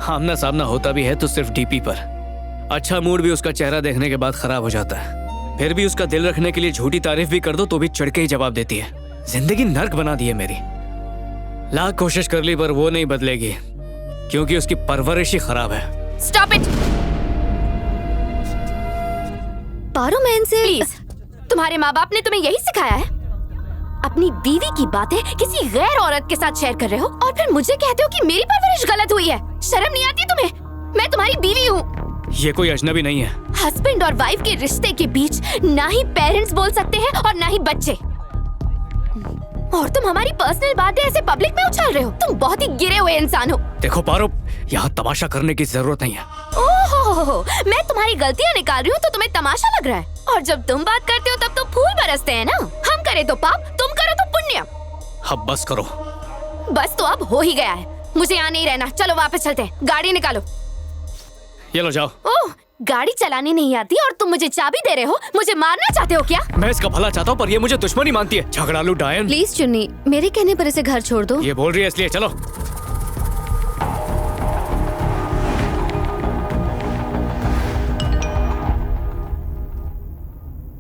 आमना सामना होता भी है तो सिर्फ डीपी पर। अच्छा मूड भी उसका चेहरा देखने के बाद खराब हो जाता है। फिर भी उसका दिल रखने के लिए झूठी तारीफ भी कर दो तो भी चढ़ के ही जवाब देती है। जिंदगी नर्क बना दी है मेरी। लाख कोशिश कर ली पर वो नहीं बदलेगी क्योंकि उसकी परवरिश ही खराब है। स्टॉप इट पारो, मैं इनसे प्लीज। तुम्हारे माँ बाप ने तुम्हें यही सिखाया है? अपनी बीवी की बातें किसी गैर औरत के साथ शेयर कर रहे हो और फिर मुझे कहते हो कि मेरी परवरिश गलत हुई है। शर्म नहीं आती तुम्हें? मैं तुम्हारी बीवी हूँ। ये कोई अजनबी नहीं है। हस्बैंड और वाइफ के रिश्ते के बीच ना ही पेरेंट्स बोल सकते हैं और ना ही बच्चे। और तुम हमारी पर्सनल बातें ऐसे पब्लिक में उछाल रहे हो। तुम बहुत ही गिरे हुए इंसान हो। देखो पारो, यहाँ तमाशा करने की जरूरत नहीं है। ओहो, मैं तुम्हारी गलतियाँ निकाल रही हूँ तो तुम्हें तमाशा लग रहा है। और जब तुम बात करते हो तब तो फूल बरसते हैं ना। हम करे तो पाप, तुम करो तो पुण्य। अब बस करो। बस तो अब हो ही गया है। मुझे यहाँ नहीं रहना। चलो वापस चलते हैं। गाड़ी निकालो। ये लो जाओ। ओह, गाड़ी चलानी नहीं आती और तुम मुझे चाबी दे रहे हो? मुझे मारना चाहते हो क्या? मैं इसका भला चाहता हूँ पर ये मुझे दुश्मनी मानती है। झगड़ालू डायन। प्लीज चुन्नी, मेरे कहने पर इसे घर छोड़ दो। ये बोल रही है इसलिए चलो।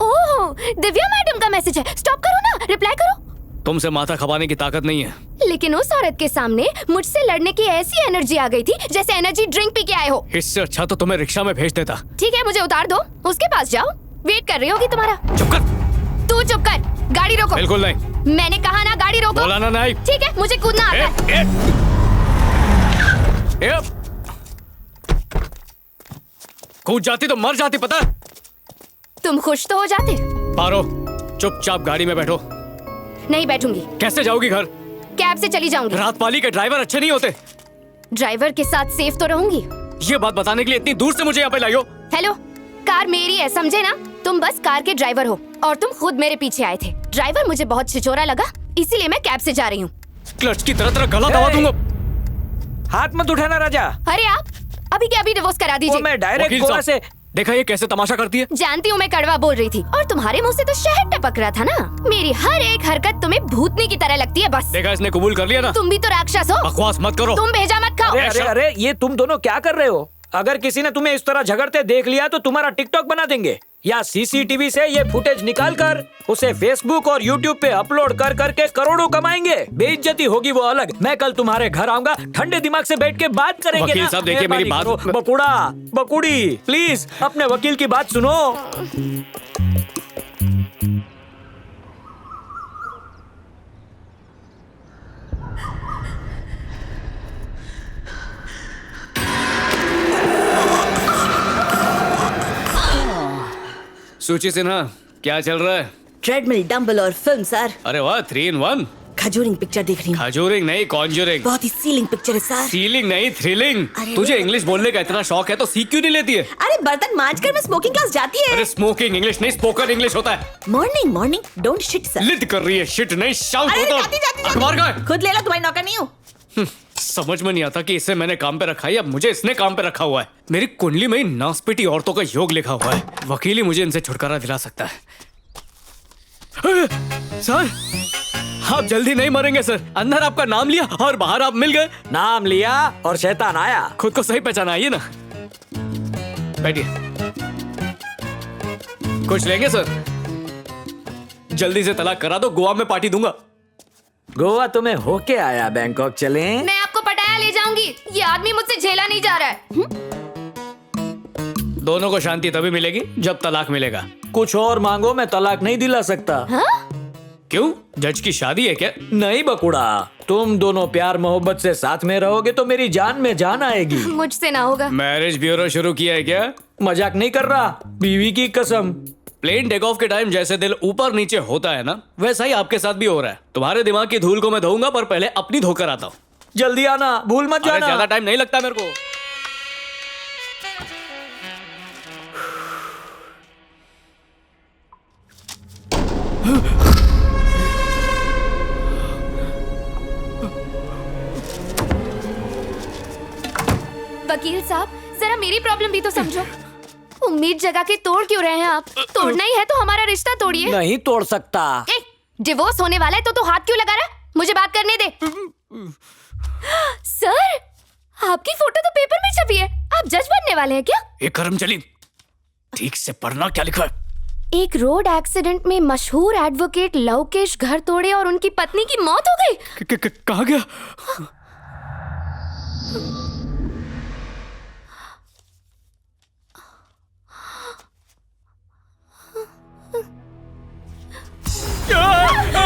ओह, दिव्या मैडम का मैसेज है। स्टॉप करो ना, रिप्लाई करो। तुमसे माथा खपाने की ताकत नहीं है। लेकिन उस औरत के सामने मुझसे लड़ने की ऐसी एनर्जी आ गई थी जैसे एनर्जी ड्रिंक पी के आए हो। इससे अच्छा तो तुम्हें रिक्शा में भेज देता। ठीक है, मुझे उतार दो। उसके पास जाओ, वेट कर रही होगी तुम्हारा। चुप कर। तू चुप कर। गाड़ी रोको। बिल्कुल नहीं। मैंने कहा ना, गाड़ी रोको। बोला ना नहीं। ठीक है, मुझे कूदना आता है। कूद जाती तो मर जाती, पता है? तुम खुश तो हो जाते। पारो, चुपचाप गाड़ी में बैठो। नहीं बैठूंगी। कैसे जाओगी घर? कैब से चली जाऊंगी। रात पाली के ड्राइवर अच्छे नहीं होते। ड्राइवर के साथ सेफ तो रहूंगी। ये बात बताने के लिए इतनी दूर से मुझे यहाँ पे लाई हो? हेलो, कार मेरी है, समझे ना? तुम बस कार के ड्राइवर हो और तुम खुद मेरे पीछे आए थे। ड्राइवर मुझे बहुत छिछोरा लगा, इसीलिए मैं कैब से जा रही हूँ। क्लच की तरह तरह गला दबा दूंगा। हाथ मत उठाना राजा। अरे आप अभी के अभी डिवोर्स करा दीजिए। मैं डायरेक्ट वकील गोवा साहब, से। देखा ये कैसे तमाशा करती है? जानती हूँ मैं कड़वा बोल रही थी और तुम्हारे मुंह से तो शहद टपक रहा था ना। मेरी हर एक हरकत तुम्हें भूतनी की तरह लगती है बस। देखा, इसने कबूल कर लिया ना। तुम भी तो राक्षस हो। बकवास मत करो। तुम भेजा मत खाओ। अरे अरे अरे, ये तुम दोनों क्या कर रहे हो? अगर किसी ने तुम्हें इस तरह झगड़ते देख लिया तो तुम्हारा टिकटॉक बना देंगे या सीसीटीवी से ये फुटेज निकाल कर उसे फेसबुक और यूट्यूब पे अपलोड कर करके करोड़ों कमाएंगे। बेइज्जती होगी वो अलग। मैं कल तुम्हारे घर आऊंगा, ठंडे दिमाग से बैठ के बात करेंगे। वकील ना? साहब, देखिए मेरी बात। बकुड़ा बकुड़ी, प्लीज अपने वकील की बात सुनो। सूची सिन्हा, क्या चल रहा है? ट्रेडमिल, डंबल और फिल्म सर। अरे वाह, 3 in 1। खजूरिंग पिक्चर देख रही हूँ। खजूरिंग नहीं, कॉन्जूरिंग। बहुत ही सीलिंग पिक्चर है सर। सीलिंग नहीं, थ्रिलिंग। तुझे इंग्लिश बोलने का इतना शौक है तो सीख क्यों नहीं लेती है? अरे बर्तन मांजकर मैं स्मोकिंग क्लास जाती है। अरे स्मोकिंग इंग्लिश नहीं, स्पोकन इंग्लिश होता है। Morning morning don't shit sir. लिट कर रही है, शिट नहीं शाउट अरे होता। जाती जाती अखबार कहाँ है? खुद ले लो, तुम्हारी नौकर नहीं हूँ। समझ में नहीं आता कि इसे मैंने काम पे रखा है या मुझे इसने काम पे रखा हुआ है। मेरी कुंडली में ही नासपीटी औरतों का योग लिखा हुआ है। वकील ही मुझे इनसे छुटकारा दिला सकता है। सर, आप जल्दी नहीं मरेंगे सर। अंदर आपका नाम लिया और बाहर आप मिल गए। नाम लिया और शैतान आया। खुद को सही पहचाना, आइए ना, बैठिए। कुछ लेंगे सर? जल्दी से तलाक करा दो, गोवा में पार्टी दूंगा। गोवा तुम्हें होके आया, बैंकॉक चलें? मैं आपको पटाया ले जाऊंगी। ये आदमी मुझसे झेला नहीं जा रहा है। दोनों को शांति तभी मिलेगी जब तलाक मिलेगा। कुछ और मांगो, मैं तलाक नहीं दिला सकता। हाँ? क्यों, जज की शादी है क्या? नहीं बकुड़ा, तुम दोनों प्यार मोहब्बत से साथ में रहोगे तो मेरी जान में जान आएगी। मुझसे ना होगा। मैरिज ब्यूरो शुरू किया है क्या? मजाक नहीं कर रहा, बीवी की कसम। प्लेन टेक ऑफ के टाइम जैसे दिल ऊपर नीचे होता है ना, वैसा ही आपके साथ भी हो रहा है। तुम्हारे दिमाग की धूल को मैं धोऊंगा पर पहले अपनी धोकर आता हूँ। जल्दी आना, भूल मत जाना। ज्यादा टाइम नहीं लगता मेरे को। वकील साहब, जरा मेरी प्रॉब्लम भी तो समझो। उम्मीद जगा के तोड़ क्यों रहे हैं आप? तोड़ना ही है तो हमारा रिश्ता तोड़िए। नहीं तोड़ सकता। डिवोर्स होने वाला है तो हाथ क्यों लगा रहा है? मुझे बात करने दे। सर, आपकी फोटो तो पेपर में छपी है। आप जज बनने वाले हैं क्या? ये कर्मजली, ठीक से पढ़ना क्या लिखा है। एक रोड एक्सीडेंट में मशहूर एडवोकेट लवकेश घर तोड़े और उनकी पत्नी की मौत हो गई। कहाँ गया?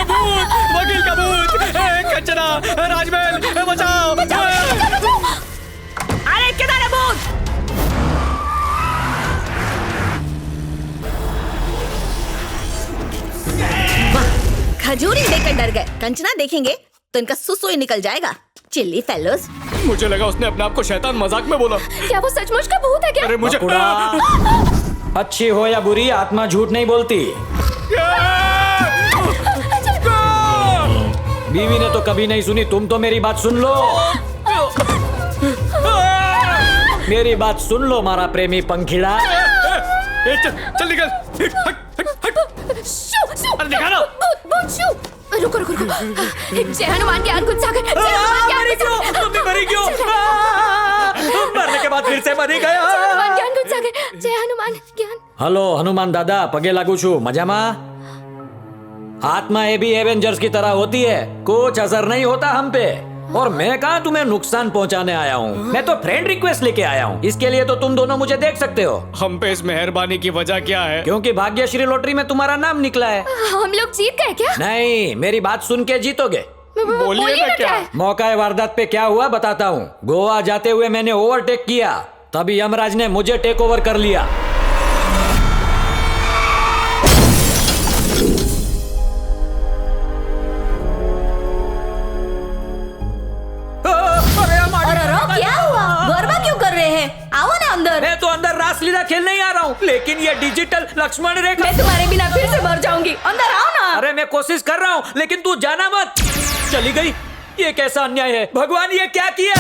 भूत, वकील का भूत, कंचना, राजमहल, बचाओ। अरे किधर है भूत? खजूरी देखकर डर गए। कंचना देखेंगे तो इनका सुसु ही निकल जाएगा। Chilli fellows. मुझे लगा उसने अपने आप को शैतान मजाक में बोला। क्या वो सचमुच का भूत है क्या? अरे मुझे अच्छी हो या बुरी, आत्मा झूठ नहीं बोलती। बीवी ने तो कभी नहीं सुनी, तुम तो मेरी बात सुन लो। मेरी बात सुन लो मारा प्रेमी पंखीड़ा। चल निकल। अरे निकालो। भूत शू। रुको रुको रुको। जय हनुमान ज्ञान गुण सागर। जय हनुमान ज्ञान गुण सागर। तुम भी मरी क्यों? मरने के बाद फिर से मरी गया। जय हनुमान ज्ञान गुण सागर। जय हनुमान ज्ञान। हेलो हनुमान दादा, पगे लागू छू मजामा। आत्माएं भी एवेंजर्स की तरह होती है, कुछ असर नहीं होता हम पे। और मैं कहा तुम्हें नुकसान पहुंचाने आया हूँ, मैं तो फ्रेंड रिक्वेस्ट लेके आया हूँ। इसके लिए तो तुम दोनों मुझे देख सकते हो। हम पे इस मेहरबानी की वजह क्या है? क्योंकि भाग्यश्री लॉटरी में तुम्हारा नाम निकला है। हम लोग जीत गए क्या? नहीं, मेरी बात सुन के जीतोगे। बोलिए ना क्या? मौका वारदात पे क्या हुआ बताता हूँ। गोवा जाते हुए मैंने ओवरटेक किया, तभी यमराज ने मुझे टेक ओवर कर लिया। क्या हुआ? गरबा क्यों कर रहे हैं? आओ ना अंदर। मैं तो अंदर रासलीला खेलने ही आ रहा हूँ, लेकिन ये डिजिटल लक्ष्मण रेखा। मैं तुम्हारे बिना फिर से मर जाऊंगी। अंदर आओ ना। अरे मैं कोशिश कर रहा हूँ, लेकिन तू जाना मत। चली गई। ये कैसा अन्याय है भगवान, ये क्या किया?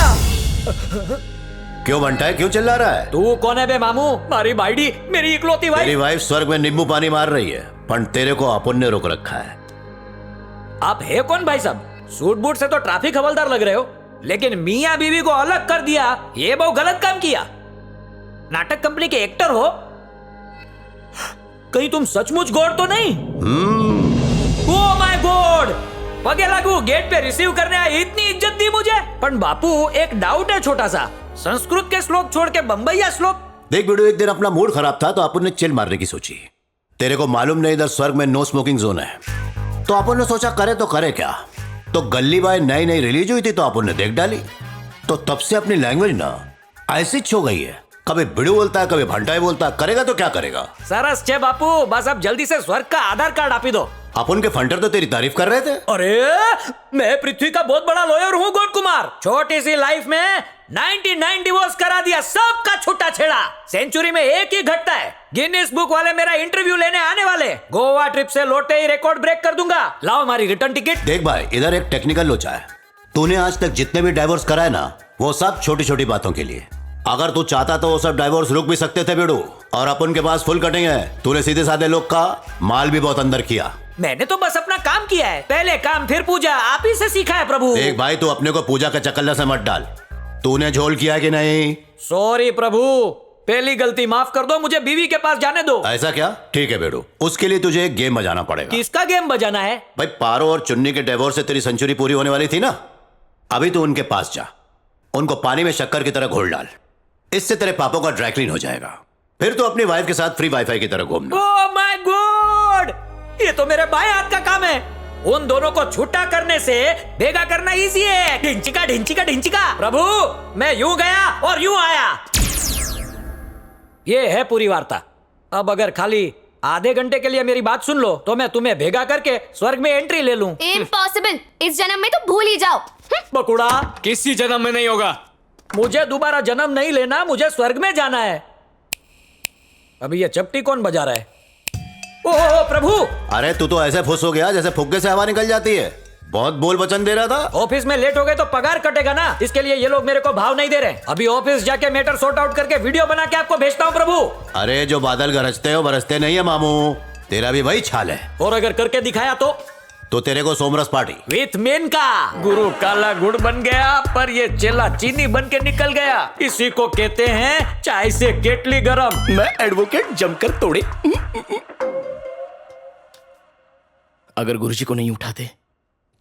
क्यों बंटा है, क्यों चिल्ला रहा है? तू कौन है बे मामू? मारी भाईडी, मेरी इकलौती तेरी भाई। वाइफ स्वर्ग में नींबू पानी मार रही है, पर तेरे को अपुन ने रोक रखा है। आप है कौन भाई साहब? सूट बूट से तो ट्रैफिक हवलदार लग रहे हो, लेकिन मियाँ बीवी को अलग कर दिया, ये बहुत गलत काम किया। नाटक कंपनी के एक्टर हो, कहीं तुम सचमुच गॉड तो नहीं? ओह माय गॉड, पगे लागू, गेट पे रिसीव करने आए, इतनी इज्जत दी मुझे। पर बापू एक डाउट है छोटा सा, संस्कृत के श्लोक छोड़ के बम्बैया श्लोक। देख बेटू, एक दिन अपना मूड खराब था तो अपुन ने चिल मारने की सोची। तेरे को मालूम नहीं इधर स्वर्ग में नो स्मोकिंग जोन है, तो अपुन ने सोचा करे तो करे क्या। तो गल्ली बाय नई नई रिलीज हुई थी तो अपुन ने देख डाली। तो तब से अपनी लैंग्वेज ना ऐसी छो गई है, कभी बिड़ू बोलता है, कभी भंटाई बोलता है। करेगा तो क्या करेगा? सरस छे बापू, बस अब जल्दी से स्वर्ग का आधार कार्ड आपी दो। अपुन के फंटर तो तेरी तारीफ कर रहे थे। अरे मैं पृथ्वी का बहुत बड़ा लॉयर हूँ गौड कुमार। छोटी सी लाइफ में 99 डिवोर्स करा दिया, सबका छुट्टा छेड़ा। सेंचुरी में एक ही घटता है। गिनीज बुक वाले मेरा इंटरव्यू लेने आने वाले। गोवा ट्रिप से लौटे ही रिकॉर्ड ब्रेक कर दूंगा। लाओ हमारी रिटर्न टिकट। देख भाई, इधर एक टेक्निकल लोचा है। तूने आज तक जितने भी डाइवोर्स कराए ना, वो सब छोटी छोटी बातों के लिए। अगर तू चाहता तो वो सब डाइवोर्स रुक भी सकते थे बेड़ू। और अपन के पास फुल कटिंग है। तूने सीधे साधे लोग का माल भी बहुत अंदर किया। मैंने तो बस अपना काम किया है, पहले काम फिर पूजा, आप ही से सीखा है प्रभु। देख भाई, तू अपने को पूजा का चक्कर से मत डाल। तूने झोल किया कि नहीं? सॉरी प्रभु, पहली गलती माफ कर दो, मुझे बीवी के पास जाने दो। ऐसा क्या? ठीक है बेड़ू, उसके लिए तुझे एक गेम बजाना पड़ेगा। किसका गेम बजाना है? भाई, पारो और चुन्नी के डिवोर्स से तेरी सेंचुरी पूरी होने वाली थी ना, अभी तू उनके पास जा, उनको पानी में शक्कर की तरह घोल डाल। इससे तेरे पापों का ड्राई क्लीन हो जाएगा। फिर तो अपनी वाइफ के साथ फ्री वाईफाई की तरह घूमना। ओह माय गॉड, ये तो मेरे बाएं हाथ का काम है। उन दोनों को छुट्टा करने से भेगा करना इजी है। ढिंचिका ढिंचिका ढिंचिका। प्रभु, मैं यूं गया और यूं आया। ये है पूरी वार्ता। अब अगर खाली आधे घंटे के लिए मेरी बात सुन लो तो मैं तुम्हें भेगा करके स्वर्ग में एंट्री ले लूं। इम्पॉसिबल, इस जन्म में तो भूल ही जाओ। बकुड़ा, किसी जन्म में नहीं होगा। मुझे दोबारा जन्म नहीं लेना, मुझे स्वर्ग में जाना है। अभी ये चपटी कौन बजा रहा है? ओह प्रभु! अरे तू तो ऐसे फुस हो गया जैसे फुग्गे से हवा निकल जाती है। बहुत बोल वचन दे रहा था। ऑफिस में लेट हो गए तो पगार कटेगा ना, इसके लिए ये लोग मेरे को भाव नहीं दे रहे। अभी ऑफिस जाके मैटर सॉर्ट आउट करके वीडियो बना के आपको भेजता हूँ प्रभु। अरे जो बादल गरजते हो बरसते नहीं है मामू, तेरा भी वही छाल है। और अगर करके दिखाया तो तो तेरे को सोमरस पार्टी। विथ मेन का गुरु काला गुड़ बन गया पर ये चेला चीनी बन के निकल गया। इसी को कहते हैं चाय से केटली गरम। मैं एडवोकेट जमकर तोड़े। अगर गुरुजी को नहीं उठाते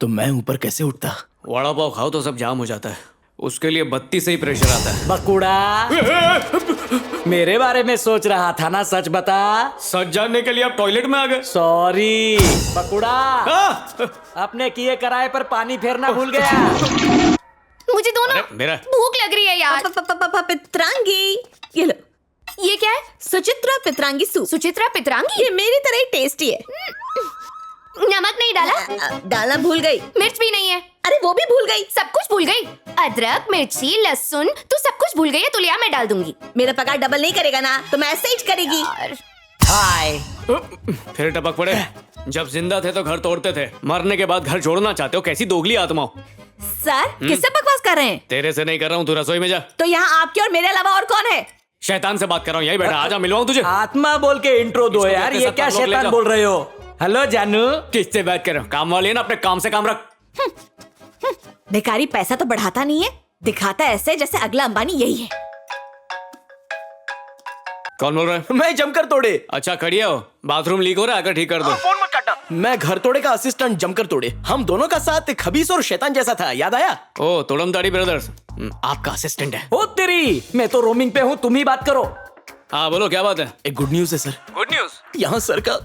तो मैं ऊपर कैसे उठता? वड़ा पाव खाओ तो सब जाम हो जाता है, उसके लिए 32 से ही प्रेशर आता है। बकुड़ा मेरे बारे में सोच रहा था ना, सच बता। सच जानने के लिए आप टॉयलेट में आ गए। सॉरी बकुड़ा, अपने किए कराए पर पानी फेरना भूल गया। मुझे दोनों मेरा भूख लग रही है यार। पित्रांगी, ये लो। ये क्या है? सुचित्रा पित्रांगी सूप। सुचित्रा पित्रांगी? ये मेरी तरह ही टेस्टी है। नमक नहीं डाला? डालना भूल गई। मिर्च भी नहीं है? अरे वो भी भूल गई। सब कुछ भूल गई? अदरक, मिर्ची, लहसुन, तू सब कुछ भूल गई है। तो लिया, मैं डाल दूंगी। मेरा पगार डबल नहीं करेगा ना, तो मैं ऐसे ही करेगी। हाय। फिर टपक पड़े। जब जिंदा थे तो घर तोड़ते थे, मरने के बाद घर छोड़ना चाहते हो? कैसी दोगली आत्मा हो। सर किससे बकवास कर रहे हैं? तेरे से नहीं कर रहा हूँ, तू रसोई में जा। तो यहाँ आपके और मेरे अलावा और कौन है? शैतान से बात कर रहा हूँ, यही बैठा। आजा मिलवाऊं तुझे। आत्मा बोल के इंट्रो दो इसको यार, अपने ये साथ क्या आप लोग ले शैतान जाओ। बोल रहे हो? हेलो जानू। किससे बात कर रहा हूँ? काम वाली है ना, अपने काम से काम रख। बेकारी पैसा तो बढ़ाता नहीं है, दिखाता ऐसे जैसे अगला अंबानी यही है। कौन बोल रहा है? मैं जमकर तोड़े। अच्छा खड़ी हो, बाथरूम लीक हो रहा है, आकर ठीक कर दो। फोन मत काटना। मैं घर तोड़े का असिस्टेंट जमकर तोड़े। हम दोनों का साथ खबीस और शैतान जैसा था, याद आया? ओ तोड़म दाढ़ी ब्रदर्स, आपका असिस्टेंट है। ओ तेरी, मैं तो रोमिंग पे हूँ, तुम ही बात करो। हाँ बोलो, क्या बात है? एक गुड न्यूज है सर। Good news? यहाँ सर का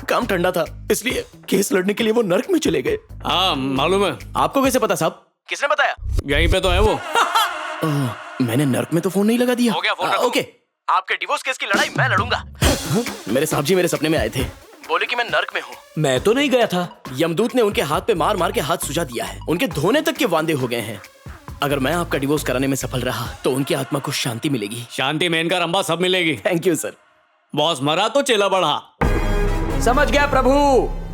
काम ठंडा था, इसलिए केस लड़ने के लिए वो नर्क में चले गए। हाँ मालूम है। आपको कैसे पता साहब? किसने बताया? यहीं पे तो है वो। मैंने नर्क में तो फोन नहीं लगा दिया। हो गया, फोन रखो। ओके, आपके डिवोर्स केस की लड़ाई मैं लड़ूंगा। मेरे साहब जी मेरे सपने में आए थे, बोले कि मैं नर्क में हूँ। मैं तो नहीं गया था। यमदूत ने उनके हाथ पे मार मार के हाथ सुझा दिया है, उनके धोने तक के वांदे हो गए हैं। अगर मैं आपका डिवोर्स कराने में सफल रहा तो उनकी आत्मा को शांति मिलेगी। शांति, मेनका, रंबा सब मिलेगी। Thank you sir. बॉस मरा तो चेला बढ़ा। समझ गया प्रभु,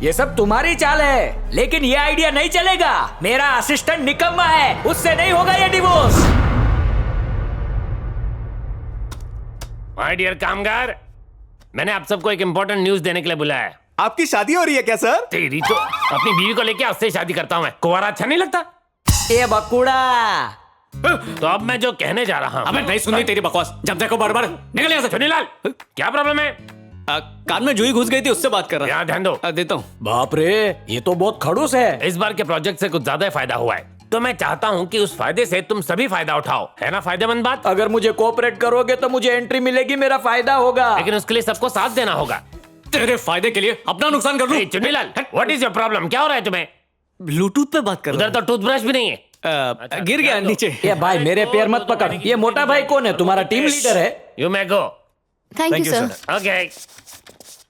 ये सब तुम्हारी चाल है, लेकिन ये आइडिया नहीं चलेगा। मेरा असिस्टेंट निकम्मा है, उससे नहीं होगा ये डिवोर्स। माय डियर कामगार, मैंने आप सबको एक इम्पोर्टेंट न्यूज देने के लिए बुलाया है। आपकी शादी हो रही है क्या सर? तेरी तो अपनी बीवी को लेके उससे शादी करता हूँ मैं। कुंवारा अच्छा नहीं लगता? ए बकुड़ा, तो अब मैं जो कहने जा रहा हूँ। अबे नहीं सुननी तेरी बकवास, जब देखो बड़बड़। निकल यहाँ से। चुनीलाल, क्या प्रॉब्लम है? कान में जुई घुस गई थी, उससे बात कर रहा यहाँ ध्यान दो। देता हूँ। बाप रे, ये तो बहुत खड़ूस है। इस बार के प्रोजेक्ट से कुछ ज्यादा ही फायदा हुआ है, तो मैं चाहता हूँ कि उस फायदे से तुम सभी फायदा उठाओ। है ना फायदेमंद बात? अगर मुझे कोऑपरेट करोगे तो मुझे एंट्री मिलेगी, मेरा फायदा होगा। लेकिन उसके लिए सबको साथ देना होगा। तेरे फायदे के लिए अपना नुकसान कर लूं? Chunilal, what is your problem? क्या हो रहा है तुम्हें? ब्लूटूथ पे बात कर उधर तो टूथब्रश भी नहीं है। गिर गया नीचे। ये भाई मेरे पैर मत पकड़। ये मोटा भाई कौन है? तुम्हारा टीम लीडर है। You may go. Thank you sir. Okay.